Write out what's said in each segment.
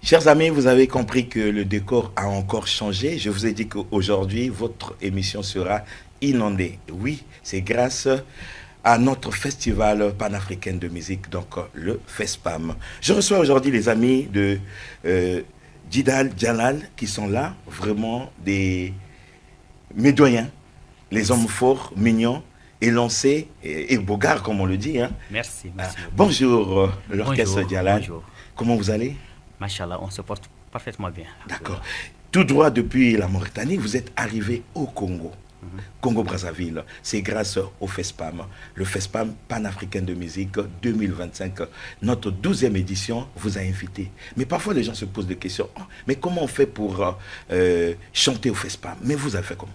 Chers amis, vous avez compris que le décor a encore changé. Je vous ai dit qu'aujourd'hui, votre émission sera inondée. Oui, c'est grâce à notre festival panafricain de musique, donc le FESPAM. Je reçois aujourd'hui les amis de Djidal Djalal qui sont là, vraiment des médoyens, les hommes forts, mignons, élancés et bogards, comme on le dit. Hein. Merci. Bonjour, l'orchestre Djalal. Bonjour. Comment vous allez? Machallah, on se porte parfaitement bien. D'accord. Tout droit depuis la Mauritanie, vous êtes arrivé au Congo. Congo-Brazzaville, c'est grâce au FESPAM, le FESPAM panafricain de musique 2025. Notre 12e édition vous a invité. Mais parfois les gens se posent des questions. Oh, mais comment on fait pour chanter au FESPAM? Mais vous avez fait comment?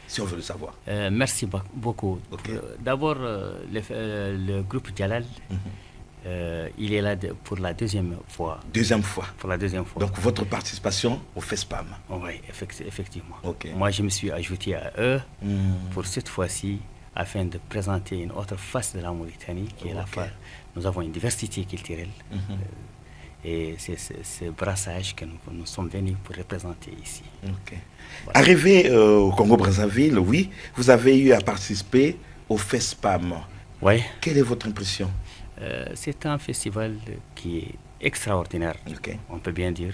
Si on veut le savoir. Merci beaucoup. Okay. D'abord, le groupe Djalal, il est là pour la deuxième fois. Deuxième fois. Pour la deuxième fois. Donc votre participation au FESPAM. Oui, effectivement. Okay. Moi, je me suis ajouté à eux pour cette fois-ci, afin de présenter une autre face de la Mauritanie, qui est la face. Nous avons une diversité culturelle. Et c'est ce brassage que nous sommes venus pour représenter ici. Okay. Voilà. Arrivé au Congo-Brazzaville, oui, vous avez eu à participer au FESPAM. Oui. Quelle est votre impression? C'est un festival qui est extraordinaire, on peut bien dire.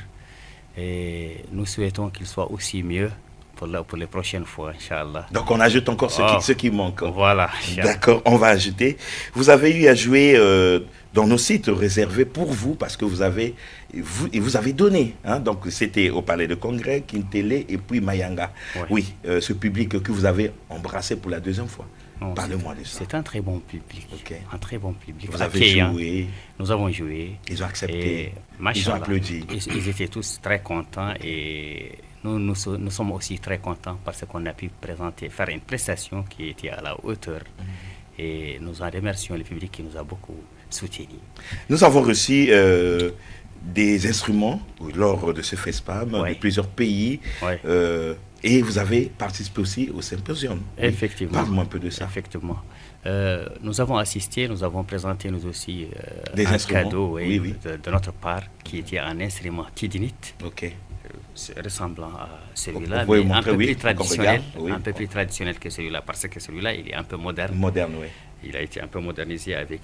Et nous souhaitons qu'il soit aussi mieux pour les prochaines fois, Inch'Allah. Donc on ajoute encore ce qui manque. Voilà. D'accord, on va ajouter. Vous avez eu à jouer dans nos sites réservés pour vous, parce que vous avez donné. Hein, donc c'était au Palais de Congrès, Kintélé et puis Mayanga. Ouais. Oui, ce public que vous avez embrassé pour la deuxième fois. Parlez-moi de ça. C'est un très bon public. Un très bon public. Vous avez joué. Nous avons joué. Ils ont accepté. Ils ont applaudi. Ils étaient tous très contents et nous sommes aussi très contents parce qu'on a pu faire une prestation qui était à la hauteur. Et nous en remercions le public qui nous a beaucoup soutenus. Nous avons reçu des instruments lors de ce FESPAM de plusieurs pays. Et vous avez participé aussi au symposium. Effectivement. Parle-moi un peu de ça. Effectivement. Nous avons assisté, nous avons présenté nous aussi un cadeau de notre part qui était un instrument tidinite. Ressemblant à celui-là, mais un peu plus traditionnel, un peu plus traditionnel que celui-là, parce que celui-là, il est un peu moderne. Moderne, oui. Il a été un peu modernisé avec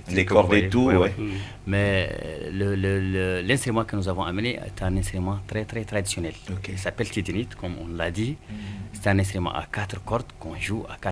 les cordes et tout, Mais l'instrument que nous avons amené est un instrument très très traditionnel. Il s'appelle tidinite, comme on l'a dit. C'est un instrument à 4 cordes qu'on joue à 4